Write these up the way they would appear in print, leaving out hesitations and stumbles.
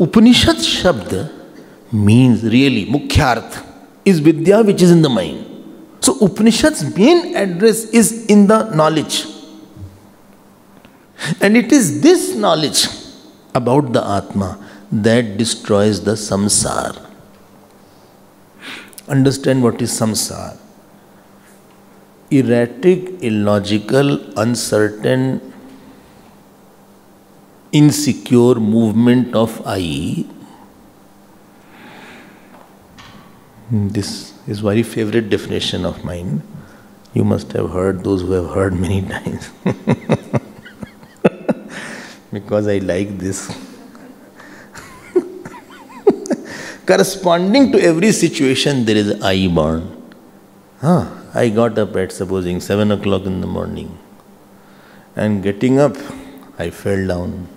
Upanishad Shabd means really, Mukhyarth, is Vidya which is in the mind. So Upanishad's main address is in the knowledge. And it is this knowledge about the Atma that destroys the samsara. Understand what is samsara. Erratic, illogical, uncertain, insecure movement of I. This is very favorite definition of mine. You must have heard, those who have heard many times. Because I like this. Corresponding to every situation, there is I born. I got up at supposing 7 o'clock in the morning, and getting up, I fell down.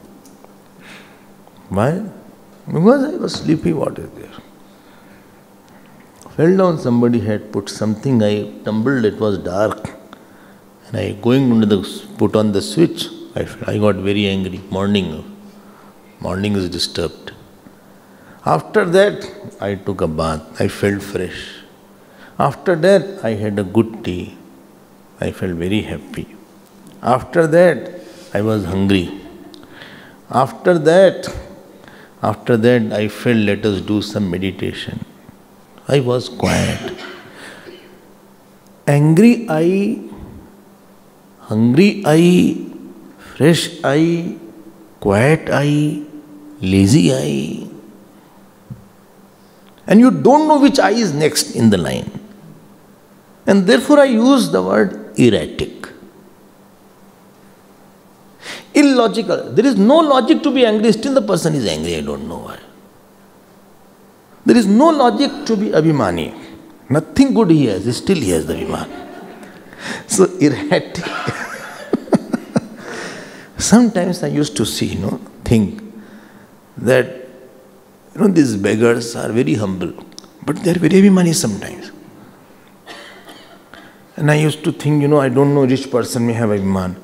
Why? Because I was sleepy. What is there? Fell down, somebody had put something, I tumbled, it was dark. And I going into the, put on the switch, I got very angry. Morning is disturbed. After that, I took a bath, I felt fresh. After that, I had a good tea. I felt very happy. After that, I was hungry. After that, I felt let us do some meditation. I was quiet. Angry I, hungry I, fresh I, quiet I, lazy I. And you don't know which I is next in the line. And therefore I use the word erratic. Illogical. There is no logic to be angry, still the person is angry, I don't know why. There is no logic to be abhimani. Nothing good he has, still he has the abhiman. So erratic. Sometimes I used to see, think that, these beggars are very humble, but they are very abhimani sometimes. And I used to think, I don't know, rich person may have abhiman.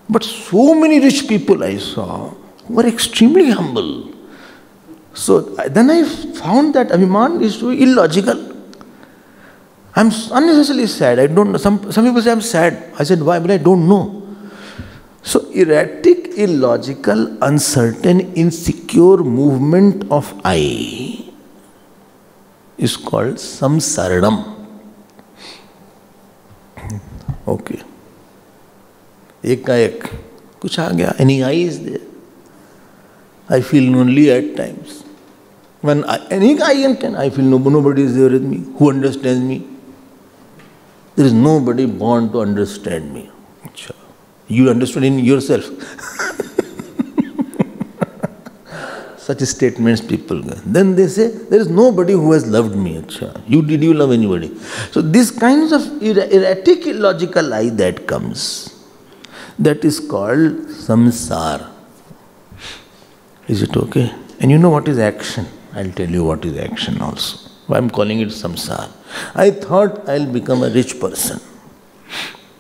But so many rich people I saw were extremely humble. So then I found that abhiman is so illogical. I'm unnecessarily sad. I don't know. Some people say I'm sad. I said, why? But I don't know. So erratic, illogical, uncertain, insecure movement of I is called samsaranam. Okay. Ekaek, kuch aa gaya. Any I is there. I feel lonely at times. When any I can, I feel nobody is there with me. Who understands me? There is nobody born to understand me. You understood in yourself. Such statements people get. Then they say, there is nobody who has loved me. Did you love anybody? So these kinds of erratic, illogical I that comes, that is called samsara. Is it okay? And you know what is action? I'll tell you what is action also. Why I'm calling it samsara. I thought I'll become a rich person.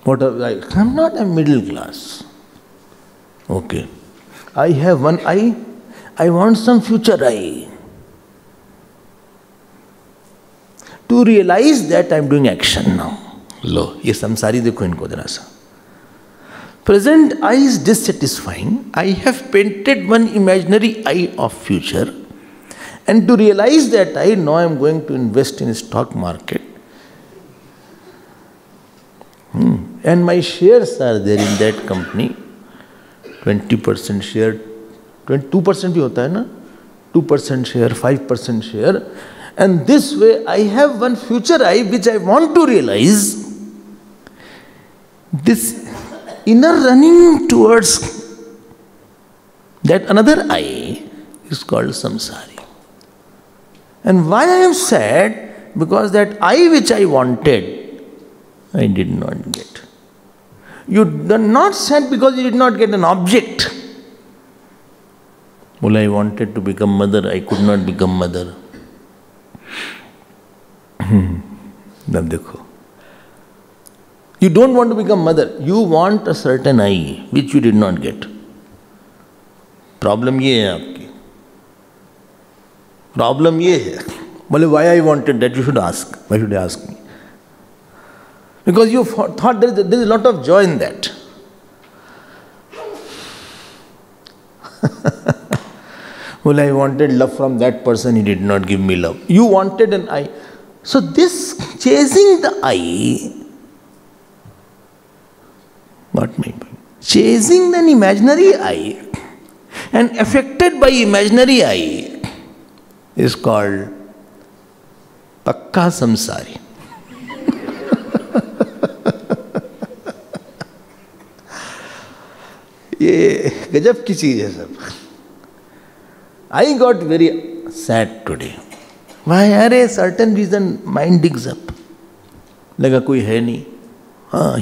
I'm not a middle class. Okay. I have one I. I want some future I. To realize that I'm doing action now. Lo, ye samsari dekho inko jara sa. Present I is dissatisfying. I have painted one imaginary I of future. And to realize that I, now I am going to invest in stock market. And my shares are there in that company. 20% share, 22% bhi hota hai na? 2% share, 5% share. And this way I have one future I which I want to realize. This inner running towards that another I is called samsari. And why I am sad? Because that I which I wanted, I did not get. You are not sad because you did not get an object. Well, I wanted to become mother, I could not become mother. Now dekho. You don't want to become mother, you want a certain I, which you did not get. Problem ye hai aapki. Problem ये है. बोले why I wanted that, you should ask. Why should you ask me? Because you thought there is a lot of joy in that. Well, I wanted love from that person, he did not give me love. You wanted an eye. So this chasing the eye, got my point. Chasing an imaginary eye and affected by imaginary eye is called Pakka Samsari. ये गजब की चीज है सब. I got very sad today. Why? अरे certain reason mind digs up. लगा कोई है नहीं.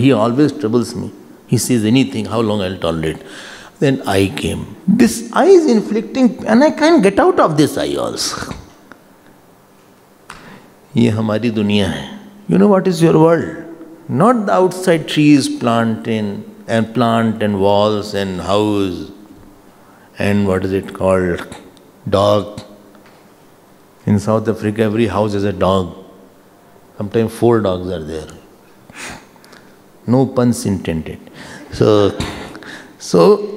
He always troubles me. He says anything, how long I'll tolerate. Then I came. This eye is inflicting, and I can't get out of this eye also. ये हमारी दुनिया है. You know what is your world? Not the outside trees, plant and walls and house and what is it called? Dog. In South Africa, every house has a dog. Sometimes 4 dogs are there. No puns intended. So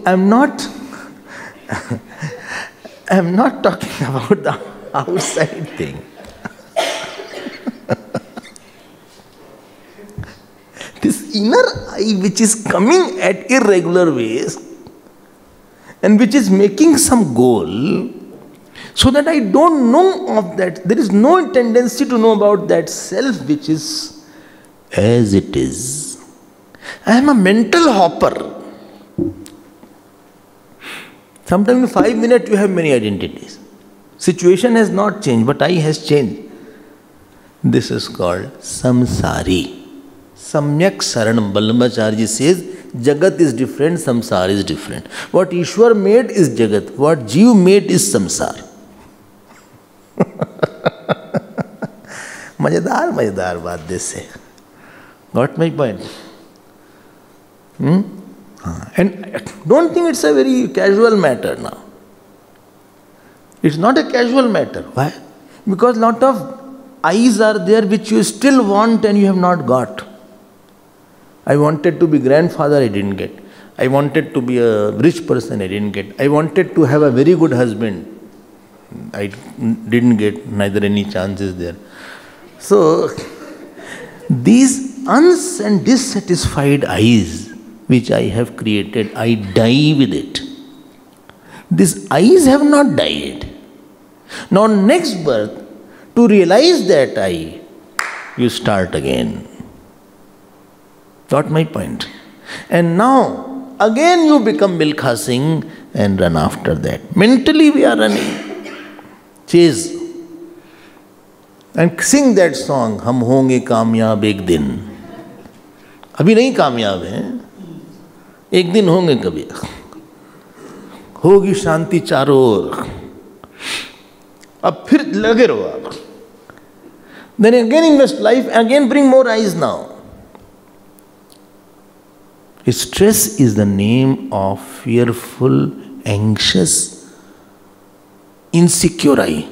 I'm not talking about the outside thing. This inner eye which is coming at irregular ways and which is making some goal, so that I don't know of that. There is no tendency to know about that self which is as it is. I am a mental hopper. Sometimes in 5 minutes you have many identities. Situation has not changed, but I has changed. This is called samsari. Samyak Saranam. Vallabhacharya says, Jagat is different, samsara is different. What Ishwar made is Jagat. What Jeev made is samsara. मजेदार बात this है. Got my point? And don't think it's a very casual matter now. It's not a casual matter. Why? Because lot of eyes are there which you still want and you have not got. I wanted to be grandfather, I didn't get. I wanted to be a rich person, I didn't get. I wanted to have a very good husband. I didn't get, neither any chances there. So, these and dissatisfied eyes which I have created, I die with it. These eyes have not died. Now next birth, to realize that eye, you start again. Got my point? And now, again you become Milkha Singh and run after that. Mentally we are running. Chase. And sing that song, हम होंगे कामयाब एक दिन. अभी नहीं कामयाब हैं, एक दिन होंगे कभी. होगी शांति चारों ओर. अब फिर लगे रहो आप. Then again invest life, again bring more eyes now. Stress is the name of fearful, anxious, insecure eye.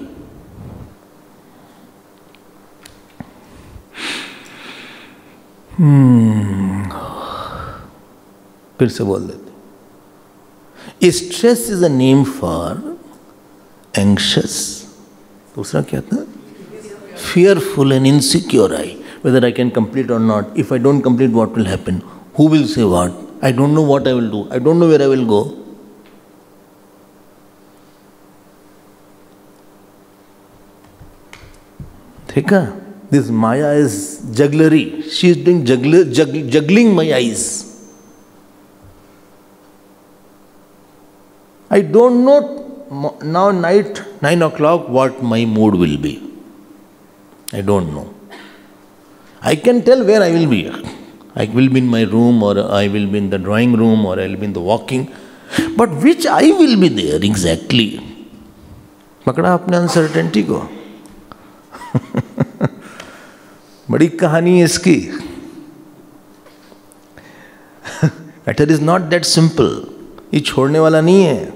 फिर से बोल देते. Stress is a name for anxious. दूसरा क्या था? Fearful and insecure eye. Whether I can complete or not. If I don't complete, what will happen? Who will say what? I don't know what I will do. I don't know where I will go. Theka, this Maya is jugglery. She is doing juggling my eyes. I don't know now night 9 o'clock what my mood will be. I don't know. I can tell where I will be. I will be in my room, or I will be in the drawing room, or I will be in the walking. But which I will be there exactly? पकड़ा अपने uncertainty को. बड़ी कहानी है इसकी. Matter is not that simple. ये छोड़ने वाला नहीं है.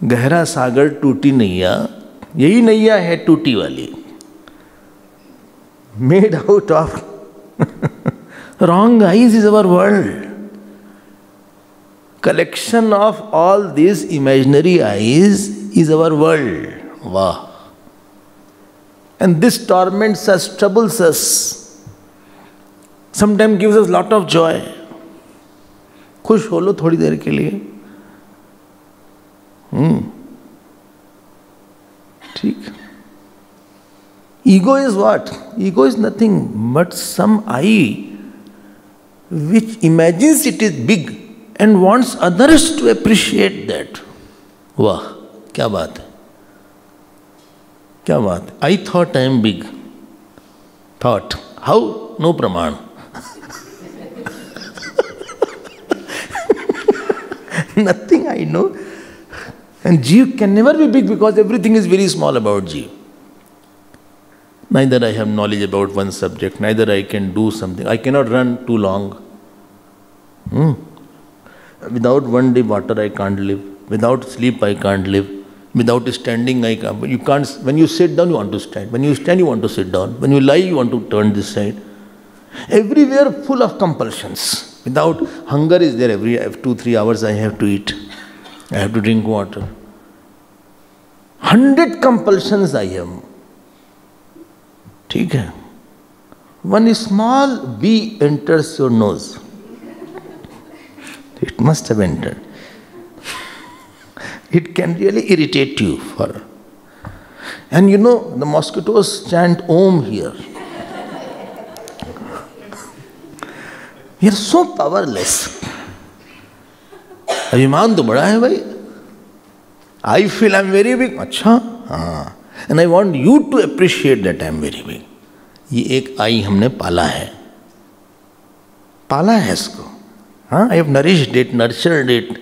गहरा सागर टूटी नैया, यही नैया है टूटी वाली. Made out of wrong eyes is our world. Collection of all these imaginary eyes is our world. Wow. And this torments us, troubles us. Sometimes gives us lot of joy. खुश हो लो थोड़ी देर के लिए. ठीक. Ego is what? Ego is nothing but some I which imagines it is big and wants others to appreciate that. वाह, क्या बात है, क्या बात है. I thought I am big. Thought. How? No praman. Nothing I know. And Jeev can never be big because everything is very small about Jeev. Neither I have knowledge about one subject, neither I can do something. I cannot run too long. Without one day water I can't live. Without sleep I can't live. Without standing I can't. You can't. When you sit down you want to stand. When you stand you want to sit down. When you lie you want to turn this side. Everywhere full of compulsions. Without hunger is there. Every 2-3 hours I have to eat. I have to drink water. 100 compulsions I have. ठीक है. One small bee enters your nose. It must have entered. It can really irritate you. And you know, the mosquitoes chant Om here. We are so powerless. अभिमान तो बड़ा है भाई. I feel I am very big. अच्छा, हाँ. And I want you to appreciate that I am very big. ये एक आई हमने पाला है. पाला है इसको. हाँ, I have nourished it, nurtured it.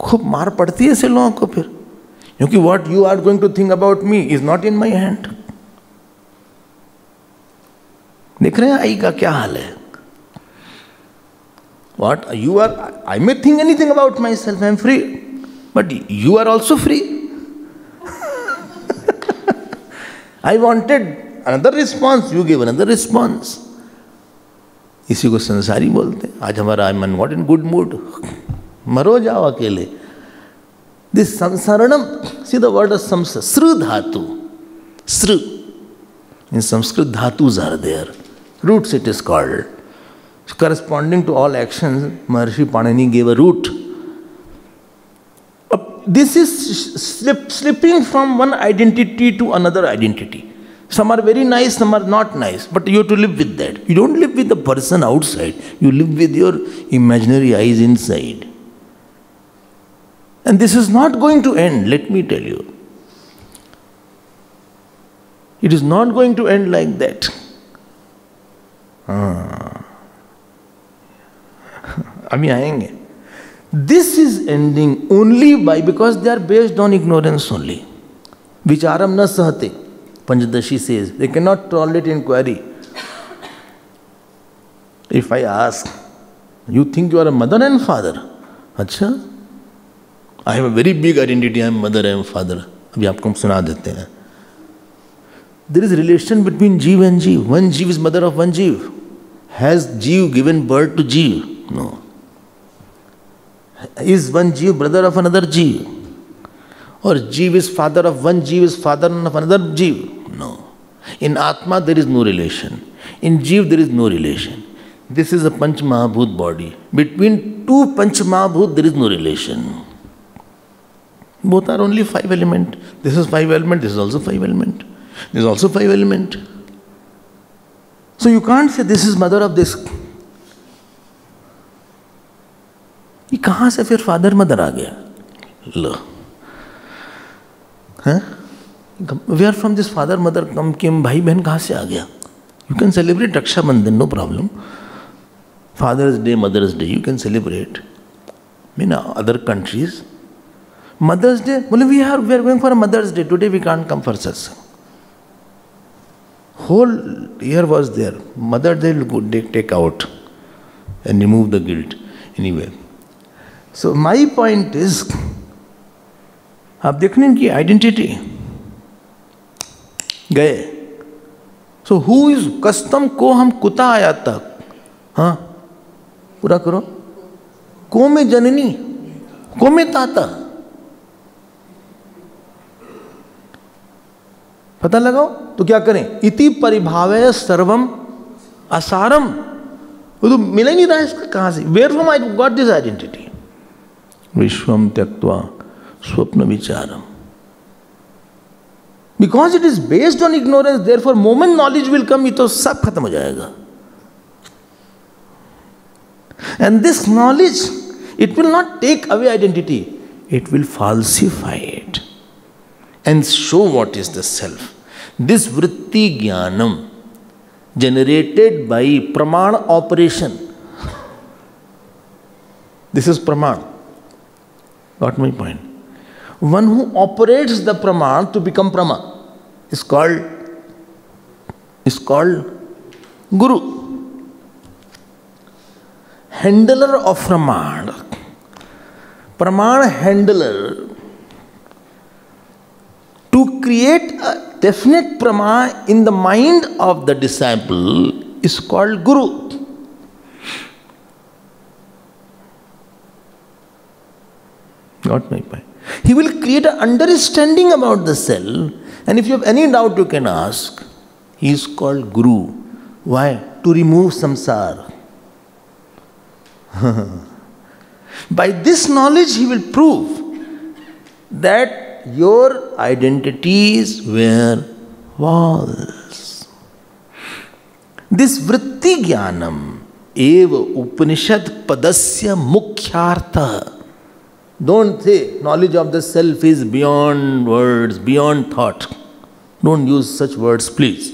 खूब मार पड़ती है ऐसे लोगों को फिर. क्योंकि what you are going to think about me is not in my hand. देख रहे हैं आई का क्या हाल है. What you are, I may think anything about myself, I am free. But you are also free. I wanted another response, you gave another response. इसी को संसारी बोलते हैं. आज हमारा I am not in good mood. मरो जाओ अकेले. This samsaranam, see the word of samsara, sru dhatu. Sru. In Sanskrit, dhatus are there. Roots it is called. Corresponding to all actions, Maharishi Panini gave a root. This is slipping from one identity to another identity. Some are very nice, some are not nice, but you have to live with that. You don't live with the person outside, you live with your imaginary eyes inside. And this is not going to end, let me tell you. It is not going to end like that. अभी आएंगे. This is ending only because they are based on ignorance only. Vicharam na sahate, Panchadashi says. They cannot tolerate inquiry. If I ask, you think you are a mother and father? Acha? I have a very big identity, I am mother, I am father. अभी आपको हम सुना देते हैं. There is a relation between Jeev and Jeev. One Jeev is mother of one Jeev. Has Jeev given birth to Jeev? No. Is one Jeev brother of another Jeev? Or Jeev is father of one Jeev is father of another Jeev? No. In Atma there is no relation. In Jeev there is no relation. This is a Panch Mahabhut body. Between two Panch Mahabhut there is no relation. Both are only 5 element. This is 5 element, this is also 5 element. This is also 5 element. So you can't say this is mother of this. ये कहाँ से फिर father mother आ गया? लो, हैं? Where from this father mother come came? भाई बहन कहाँ से आ गया? You can celebrate Rakshabandhan, no problem. Father's Day, Mother's Day, you can celebrate. In other countries, Mother's Day, well, we are going for a Mother's Day. Today we can't come for satsang. Whole year was there. Mother's Day will take out and remove the guilt. Anyway. So my point is, आप देख रहे हैं कि identity गए। So who is custom को हम कुता आया तक, हाँ पूरा करो, को में जननी, को में ताता, पता लगाओ तो क्या करें? इति परिभावय सर्वम असारम। वो तो मिल ही नहीं रहा है इसका कहां से, where from I got this identity? विश्वम त्यक्त्वा स्वप्न विचारम। Because it is based on ignorance, therefore moment knowledge will come, ये तो सब खत्म हो जाएगा। And this knowledge, it will not take away identity, it will falsify it and show what is the self. This vritti jnanam generated by praman operation. This is praman. Got my point? One who operates the praman to become prama is called guru. Handler of praman, praman handler, to create a definite prama in the mind of the disciple is called guru. Got my point? He will create an understanding about the self, and if you have any doubt you can ask. He is called guru. Why? To remove samsara. By this knowledge he will prove that your identities were false. This vritti jnanam eva Upanishad padasya mukhyartha. Don't say knowledge of the self is beyond words, beyond thought. Don't use such words, please.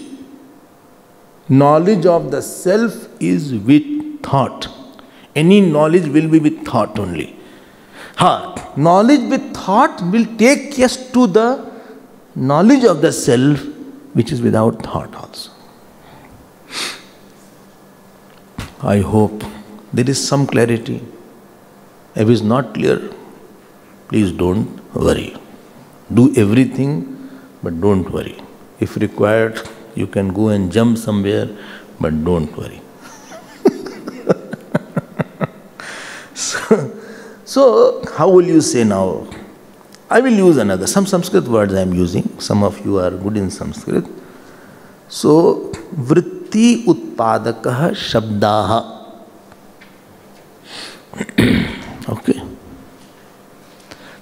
Knowledge of the self is with thought. Any knowledge will be with thought only. Knowledge with thought will take us to the knowledge of the self which is without thought also. I hope there is some clarity. If it is not clear, please don't worry. Do everything, but don't worry. If required, you can go and jump somewhere, but don't worry. So, how will you say now? I will use another. Some Sanskrit words I am using. Some of you are good in Sanskrit. So, vritti utpadakah shabdaha. Okay.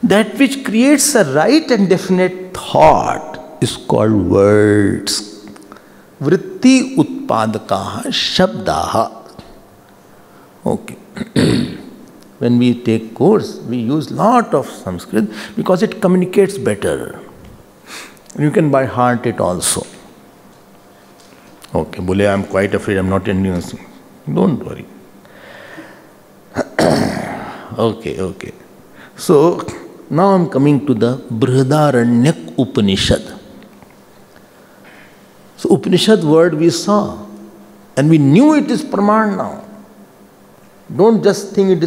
That which creates a right and definite thought is called words. Vritti utpadakah shabdaha. Okay. When we take course, we use lot of Sanskrit because it communicates better. You can by heart it also. Okay, Bole, I am quite afraid, I am not Indian. Don't worry. Okay. So, now I am coming to the Brihadaranyaka Upanishad. So, Upanishad word we saw, and we knew it is Praman now. Don't just think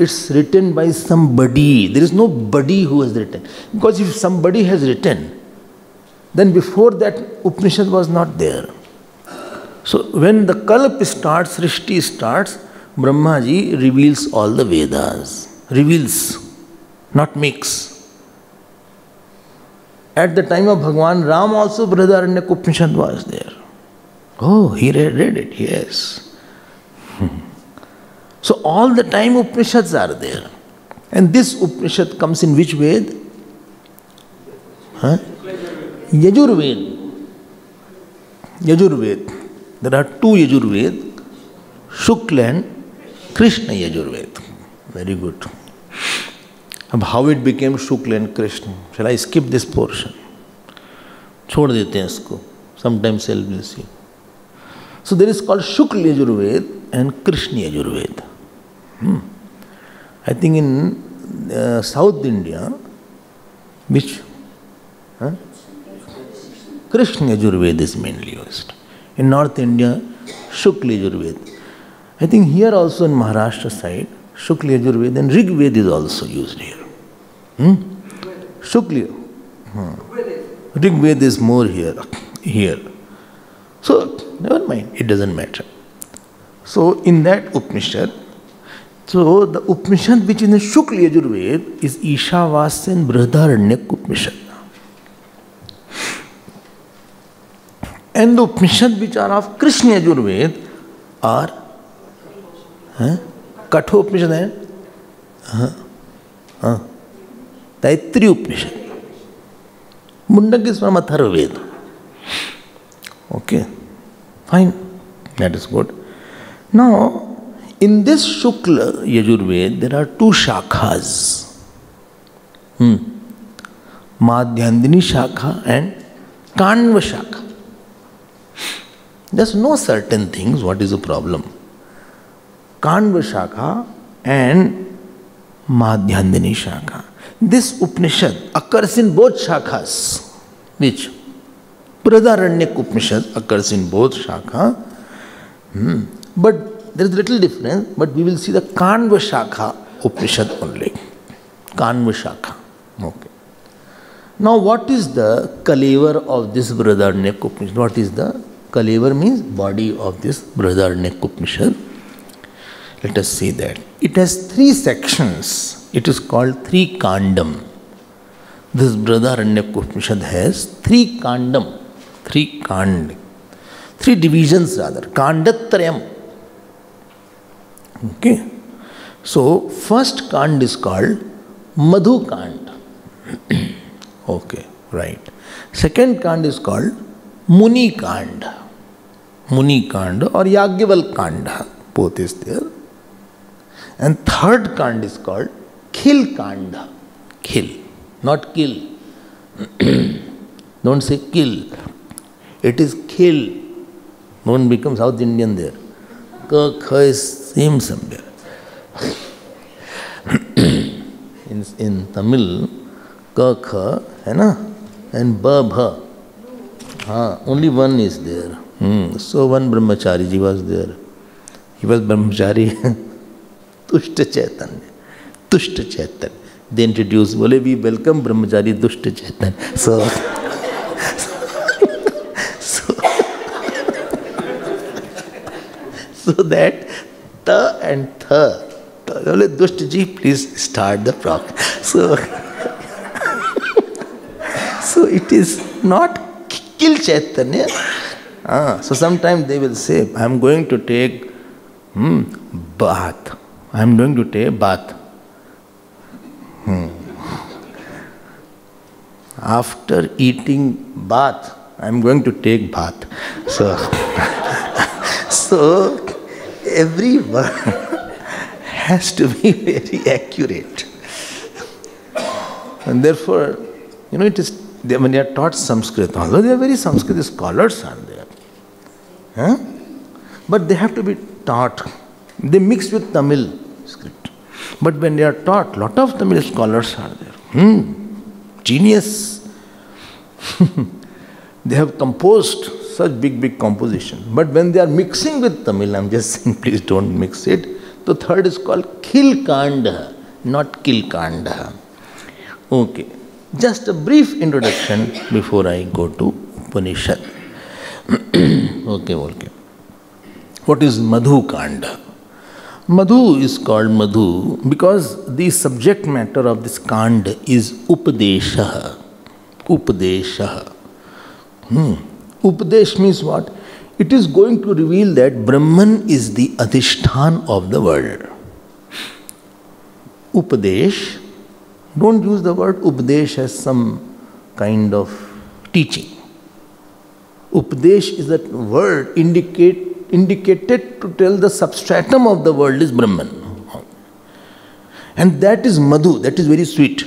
it's written by somebody. There is nobody who has written. Because if somebody has written, then before that Upanishad was not there. So when the Kalp starts, Srishti starts, Brahmaji reveals all the Vedas. Reveals, not makes. At the time of Bhagwan Ram also Brihadaranyaka Upanishad was there. Oh, he read it, yes. So all the time Upanishads are there. And this Upanishad comes in which Ved? Yajurved. Yajurved. There are two Yajurved, Shukla and Krishna Yajurved. Very good. How it became Shukla and Krishna? Shall I skip this portion? छोड़ देते हैं इसको. Sometimes I will see. So there is called Shukla Yajurved and Krishna Yajurved. I think in South India, which? Krishna Yajurved is mainly used. In North India, Shukla Yajurved. I think here also in Maharashtra side, Shukla Yajurved and Rig Ved is also used here. Shukla. Rigveda is more here. So, never mind, it doesn't matter. So, in that Upanishad, so the Upanishad which is in the Shukla Yajurveda is Ishavasya and Brihadaranyaka Upanishad. And the Upanishad which are of Krishna Yajurveda are Katha Upanishad hai? Taittiriya Upanishad. Mundak is from Atharvaveda. Okay, fine, that is good. Now, in this Shukla Yajurveda, there are two shakhas. Madhyandini Shakha and Kanva Shakha. There's no certain things. What is the problem? Kanva Shakha and Madhyandini Shakha. This Upanishad occurs in both shakhas. Which? Brihadaranyaka Upanishad occurs in both shakha. But there is little difference. But we will see the Kanva Shakha Upanishad only. Kanva Shakha. Okay. Now what is the kalevar of this Brihadaranyaka Upanishad? What is the kalevar means? Body of this Brihadaranyaka Upanishad. Let us see that. It has 3 sections. It is called 3 Kandam. This Brihadaranyaka Upanishad has 3 Kandam. 3 Kand. 3 divisions rather. Kandatrayam. Okay. So, first Kand is called Madhu Kand. Okay, right. Second Kand is called Muni Kand. Muni Kand or Yagyaval Kanda. Both is there. And third Kand is called Khil Kanda. Khil, not kill. Don't say kill. It is khil. Don't become South Indian there. Ka, kha is same somewhere. in Tamil, ka, kha, hai na? And ba, bha. Only one is there. So one Brahmachari ji was there. He was Brahmachari. Tushta Chaitanya. Tushta Chaitanya. They introduced, bole, we welcome Brahmachari Dushta Chaitanya. So that ta and tha. Dushta ji, please start the program. So it is not kill Chaitanya. So sometimes they will say, I am going to take bath. I am going to take bath. After eating bath, I am going to take bath. So every word has to be very accurate. And therefore, it is when they are taught Sanskrit, although they are very Sanskrit scholars are there. But they have to be taught. They mix with Tamil script. But when they are taught, lot of Tamil scholars are there. Genius. They have composed such big composition. But when they are mixing with Tamil, I am just saying, please don't mix it. The third is called Khil Kanda, not Kil Kanda. Okay. Just a brief introduction before I go to Upanishad. Okay. What is Madhu Kanda? Madhu is called Madhu because the subject matter of this Kanda is Upadesha. Upadesha. Upadesh means what? It is going to reveal that Brahman is the Adhishthan of the world. Upadesh, don't use the word Upadesh as some kind of teaching. Upadesh is that word indicated to tell the substratum of the world is Brahman. And that is Madhu, that is very sweet.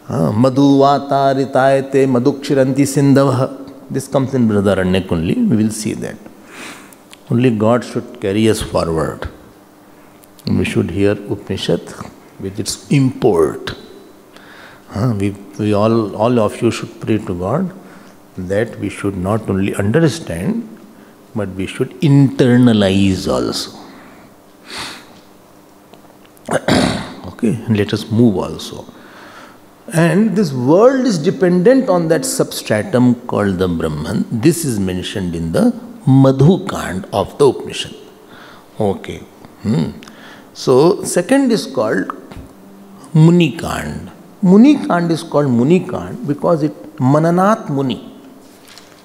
Madhu vata ritayate madhukshiranti sindhavah. This comes in Brihadaranyaka only, we will see that. Only God should carry us forward. And we should hear Upanishad with its import. We all of you should pray to God that we should not only understand, but we should internalize also. Okay. Okay, and let us move also. And this world is dependent on that substratum called the Brahman. This is mentioned in the Madhu Kand of the Upanishad. Okay. So, second is called Muni Kand. Muni Kand is called Muni Kand because it Mananat Muni.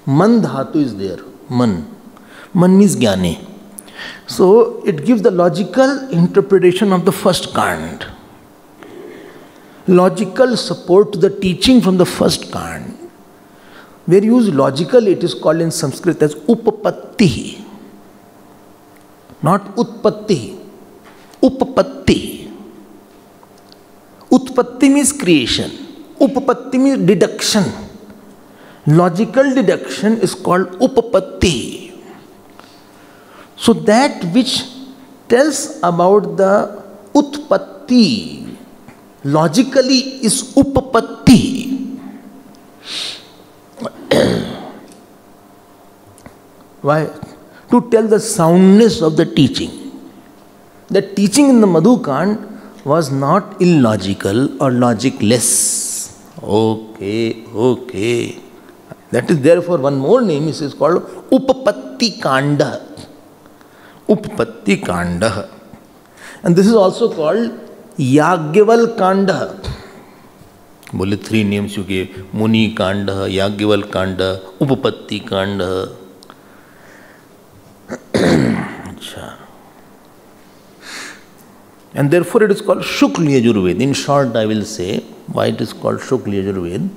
Man dhatu is there. Man. Man means Jnani. So, it gives the logical interpretation of the first Kand. Logical support to the teaching from the first Kand. Where you use logical, it is called in Sanskrit as Upapatti. Not Utpatti. Upapatti. Utpatti means creation. Upapatti means deduction. Logical deduction is called Upapatti. So that which tells about the Utpatti logically is Upapatti. Why? To tell the soundness of the teaching. The teaching in the Madhu Kand was not illogical or logicless. Okay. That is therefore one more name is called Upapatti Kanda. Upapatti Kanda. And this is also called Yagyaval Kanda. Bole three names you gave. Muni Kanda, Yagyaval Kanda, Upapatti Kanda. And therefore it is called Shukla Yajurved. In short, I will say why it is called Shukla Yajurved.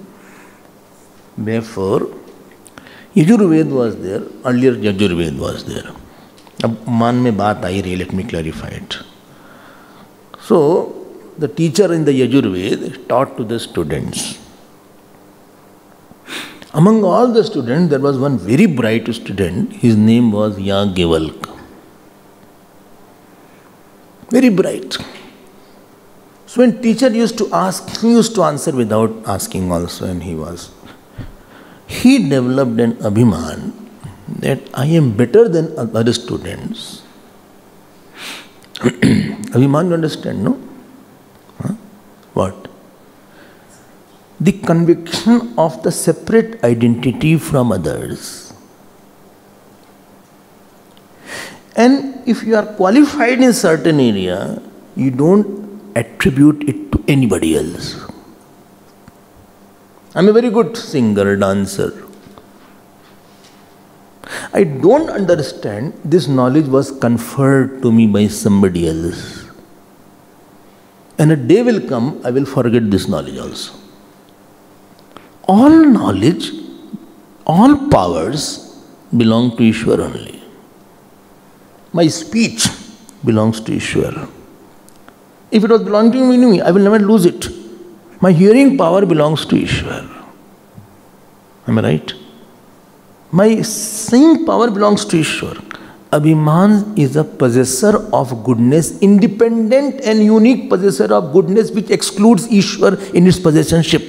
Therefore, Yajurved was there, earlier Yajurved was there. Ab man mein baat aayi rahi, let me clarify it. So, the teacher in the Yajurved taught to the students. Among all the students, there was one very bright student. His name was Yagyavalka. Very bright. So when teacher used to ask, he used to answer without asking also, and he developed an abhiman that I am better than other students. Abhiman, you understand, no? Huh? What? The conviction of the separate identity from others. And if you are qualified in certain area, you don't attribute it to anybody else. I am a very good singer, dancer. I don't understand this knowledge was conferred to me by somebody else. And a day will come, I will forget this knowledge also. All knowledge, all powers belong to Ishwar only. My speech belongs to Ishwar. If it was belonging to me, I will never lose it. My hearing power belongs to Ishwar. Am I right? My seeing power belongs to Ishwar. Abhiman is a possessor of goodness, independent and unique possessor of goodness which excludes Ishwar in its possessorship.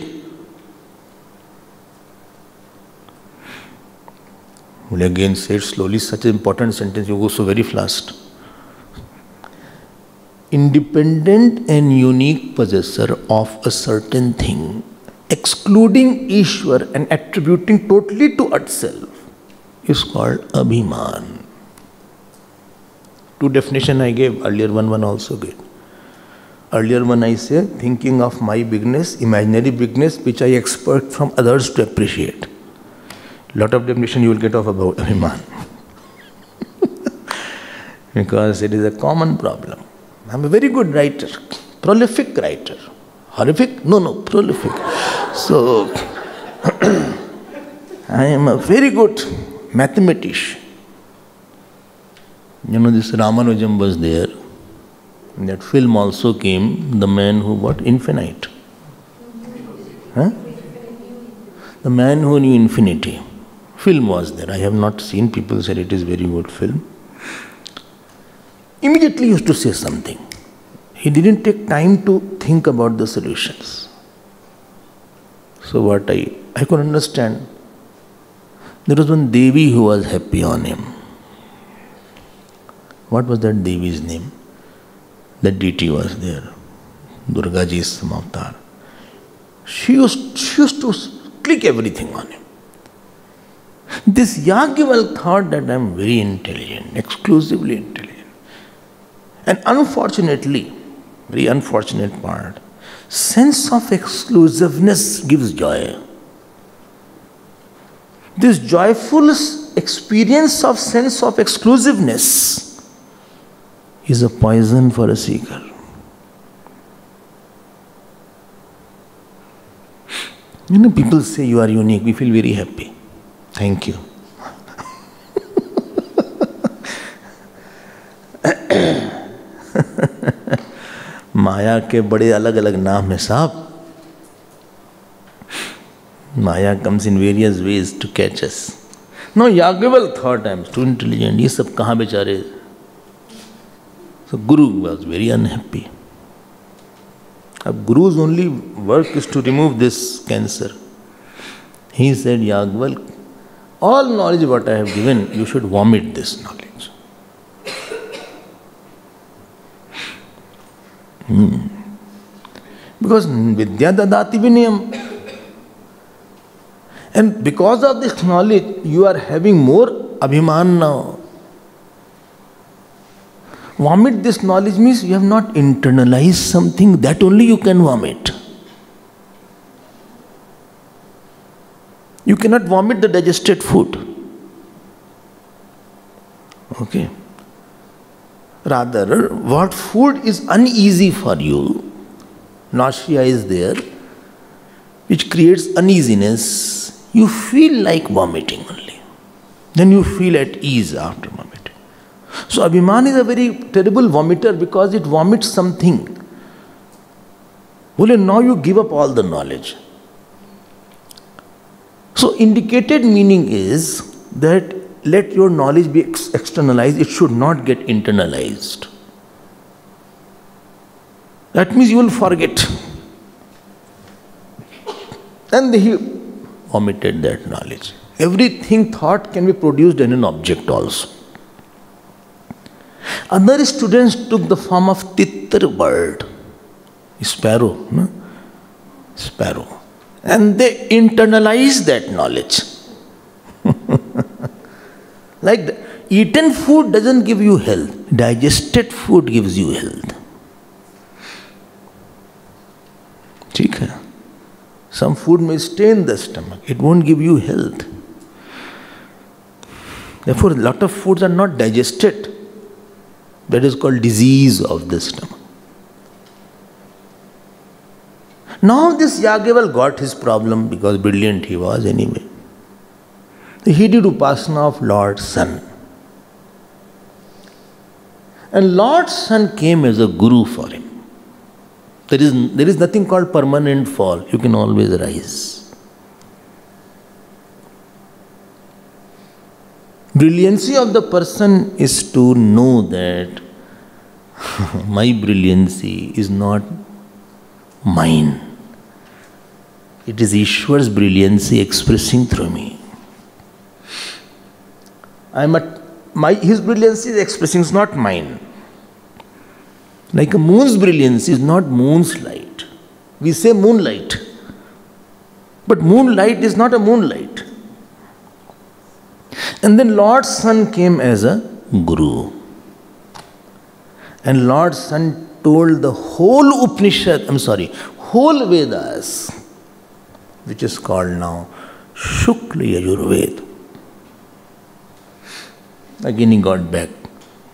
Will again say it slowly, such an important sentence, you go so very fast. Independent and unique possessor of a certain thing, excluding Ishwar and attributing totally to itself, is called Abhiman. Two definitions I gave, earlier one also gave. Earlier one I said, thinking of my bigness, imaginary bigness, which I expect from others to appreciate. Lot of definition you will get of about Abhiman. Because it is a common problem. I am a very good writer, prolific writer. Horrific? No, prolific. So, I am a very good mathematician. You know, this Ramanujam was there. In that film also came The Man Who What? Infinite. Huh? The Man Who Knew Infinity. Film was there. I have not seen. People said it is very good film. Immediately used to say something. He didn't take time to think about the solutions. So what I could understand, there was one Devi who was happy on him. What was that Devi's name? That deity was there. Durga ji is some avatar. She used to click everything on him. This Yagyavalkya thought that I am very intelligent, exclusively intelligent. And unfortunately, very unfortunate part, sense of exclusiveness gives joy. This joyful experience of sense of exclusiveness is a poison for a seeker. You know, people say you are unique, we feel very happy. Thank you. माया के बड़े अलग अलग नाम हैं साहब. Maya comes in various ways to catch us. No, Yagyavalkya thought I am too intelligent. ये सब कहाँ बेचारे? So Guru was very unhappy. Guru's only work is to remove this cancer. He said, Yagyavalkya, all knowledge what I have given, you should vomit this knowledge. Because Vidya Dadati Vinayam. And because of this knowledge, you are having more abhiman now. Vomit this knowledge means you have not internalized something, that only you can vomit. You cannot vomit the digested food. Okay. Rather, what food is uneasy for you, nausea is there, which creates uneasiness, you feel like vomiting only. Then you feel at ease after vomiting. So Abhiman is a very terrible vomiter because it vomits something. Well, now you give up all the knowledge. So indicated meaning is that let your knowledge be externalized, it should not get internalized. That means you will forget. And he vomited that knowledge. Everything thought can be produced in an object also. Other students took the form of Tittar bird, sparrow, no? Sparrow. And they internalized that knowledge. Like eaten food doesn't give you health, digested food gives you health. ठीक है? Some food may stay in the stomach, it won't give you health. Therefore, a lot of foods are not digested. That is called disease of the stomach. Now this Yagyavalkya got his problem because brilliant he was anyway. He did Upasana of Lord Sun. And Lord Sun came as a guru for him. There is nothing called permanent fall. You can always rise. Brilliancy of the person is to know that my brilliancy is not mine. It is Ishwar's brilliancy expressing through me. His brilliancy is expressing, it's not mine. Like a moon's brilliancy is not moon's light. We say moonlight. But moonlight is not a moonlight. And then Lord Sun came as a guru. And Lord Sun told the whole whole Vedas, which is called now Shukla Yajurveda. Again he got back.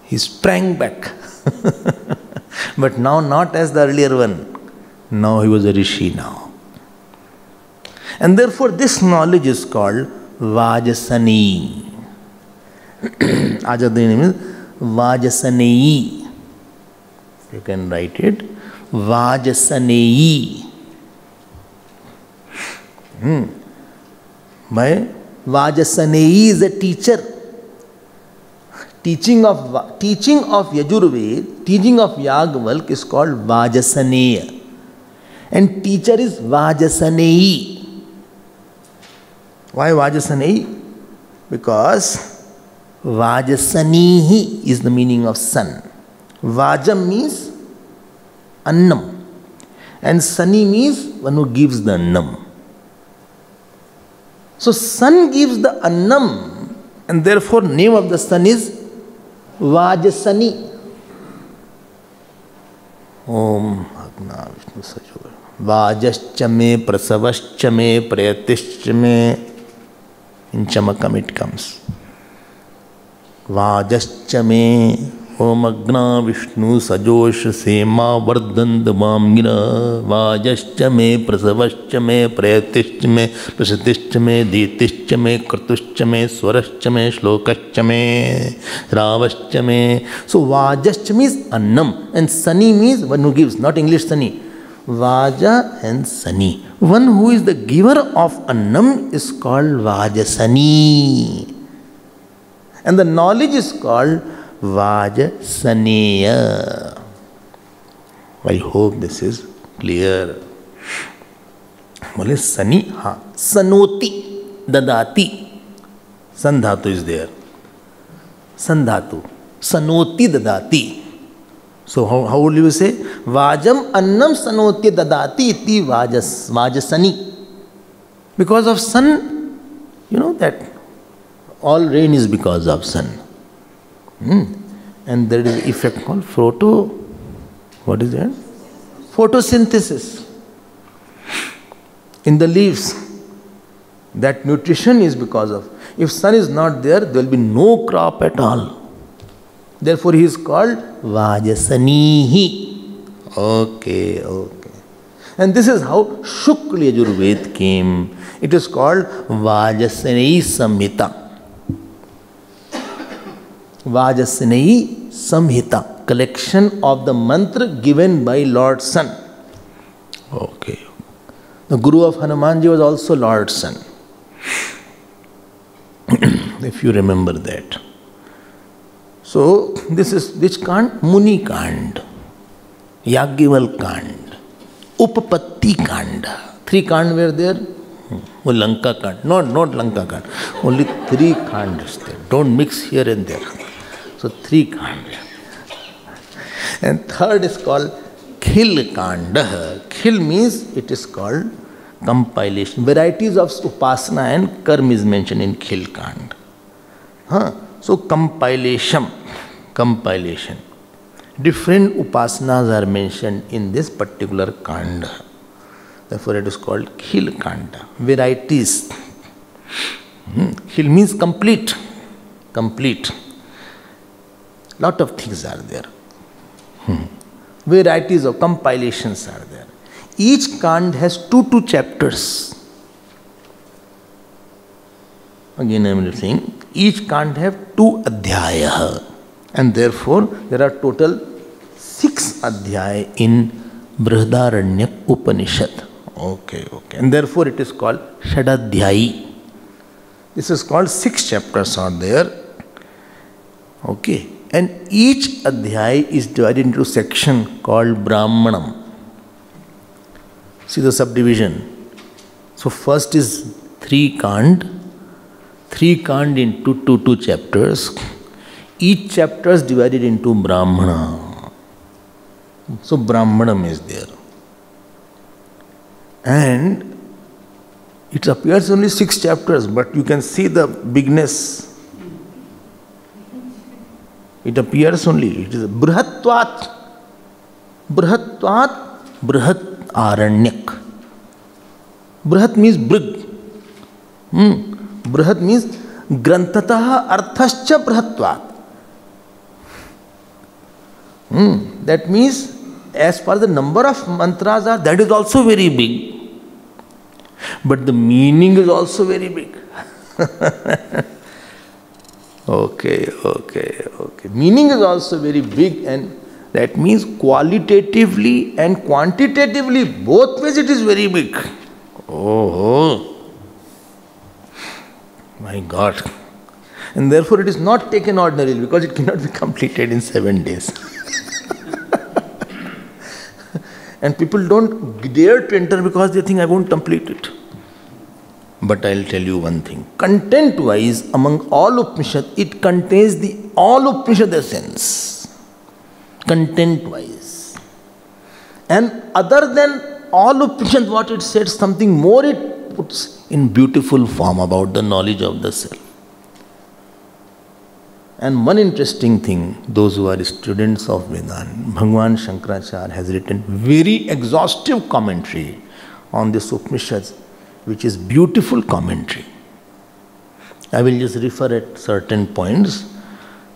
He sprang back. But now not as the earlier one. Now he was a rishi now. And therefore this knowledge is called Vajasani. Ajadini means Vajasani. You can write it. Vajasani. Vajasani is a teacher. Teaching of Yajurveda, teaching of Yagyavalkya is called Vajasaneya. And teacher is Vajasaneyi. Why Vajasaneyi? Because Vajasanihi is the meaning of sun. Vajam means Annam. And Sani means one who gives the annam. So sun gives the annam, and therefore name of the sun is Vajasani. Om Agna Vishnu Sajo. Vajascha me, prasavascha me, prayatischa me. In Chamakam it comes. Vajascha me. Om Agna Vishnu Sajosh Sema Vardandamam Gira. Vajascha me, prasavascha me, prayatischa me, prasatischa me, ditischa me, kartuscha me, swarascha me, shlokascha me, ravascha me. So Vajascha means annam, and Sani means one who gives, not English Sani. Vaja and Sani. One who is the giver of annam is called Vajasani. And the knowledge is called Vajasaneya. I hope this is clear. Well, Sani, ha. Sanoti, dadati. Sandhatu is there. Sandhatu. Sanoti dadati. So how would you say? Vajam annam sanoti dadati iti vajasani. Because of sun, you know that all rain is because of sun. And there is effect called what is that? Photosynthesis. In the leaves. That nutrition is because of. If sun is not there, there will be no crop at all. Therefore, he is called Vajasanihi. Okay. And this is how Shukla Yajurved came. It is called Vajasani Samhita. Vajasani Samhita. Collection of the mantra given by Lord Sun. Okay. The Guru of Hanumanji was also Lord Sun. If you remember that. So, this is which Kand? Muni Kand, Yagyaval Kand, Upapatti Kand. 3 Kand were there. Lanka Kand. Not Lanka Kand. Only 3 Kands there. Don't mix here and there. So 3 Kand. And 3rd is called Khil Kand. Khil means it is called compilation. Varieties of Upasana and Karma is mentioned in Khil Kand. So compilation. Different upasanas are mentioned in this particular kanda. Therefore it is called Khil Kanda. Varieties. Khil means complete. Lot of things are there. Varieties of compilations are there. Each kand has 2 chapters. Again I am saying, each kand have 2 adhyaya. And therefore, there are total 6 adhyaya in Brihadaranyaka Upanishad. Okay. And therefore, it is called Shadadhyayi. This is called 6 chapters are there. Okay. And each adhyaya is divided into section called Brahmanam. See the subdivision. So, first is 3 kand. 3 kand into 2 chapters. Each chapter is divided into Brahmana. So Brahmanam is there. And it appears only 6 chapters, but you can see the bigness. It appears only. It is Brihatvat. Brihat Aranyak. Brihat means brig. Brihat means Grantataha Arthascha Brihatvat. That means, as far as the number of mantras are, that is also very big. But the meaning is also very big. Okay. Meaning is also very big, and that means qualitatively and quantitatively, both ways it is very big. Oh, my God. And therefore it is not taken ordinarily, because it cannot be completed in 7 days. And people don't dare to enter because they think I won't complete it. But I'll tell you one thing. Content-wise, among all Upanishad, it contains all Upanishad essence. Content-wise. And other than all Upanishads, what it said, something more it puts in beautiful form about the knowledge of the self. And one interesting thing, those who are students of Vedanta, Bhagwan Shankaracharya has written very exhaustive commentary on this Upanishads, which is beautiful commentary. I will just refer at certain points,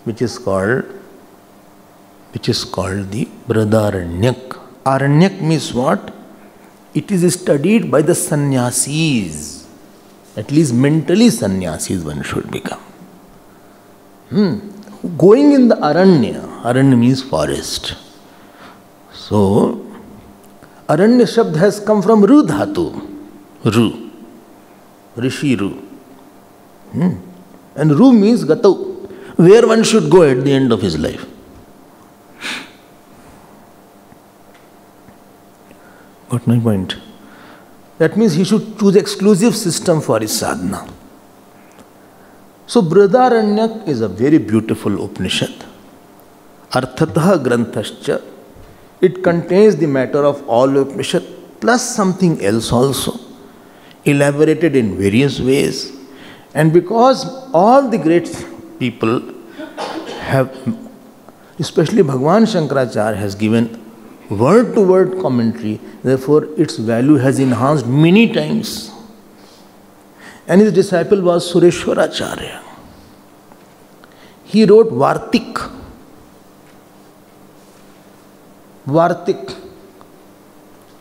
which is called the Brihadaranyak. Aranyak means what? It is studied by the sannyasis. At least mentally sannyasis one should become. Going in the Aranya means forest. So, Aranya Shabd has come from Ru Dhatu. Ru. Rishi Ru. And Ru means Gatau, where one should go at the end of his life. Got my point? That means he should choose exclusive system for his sadhana. So Brihadaranyak is a very beautiful Upanishad. Arthataha Granthascha. It contains the matter of all Upanishad plus something else also, elaborated in various ways. And because all the great people have, especially Bhagwan Shankaracharya has given word-to-word commentary, therefore its value has enhanced many times. And his disciple was Sureshwaracharya. He wrote Vartik.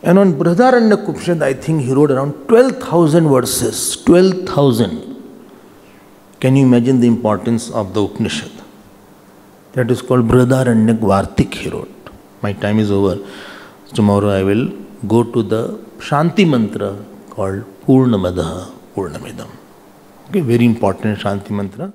And on Brihadaranyaka Upanishad, I think he wrote around 12,000 verses. 12,000. Can you imagine the importance of the Upanishad? That is called Brihadaranyaka Vartik he wrote. My time is over. Tomorrow I will go to the Shanti mantra called Purnamadaha Purnamidam. Okay, very important Shanti mantra.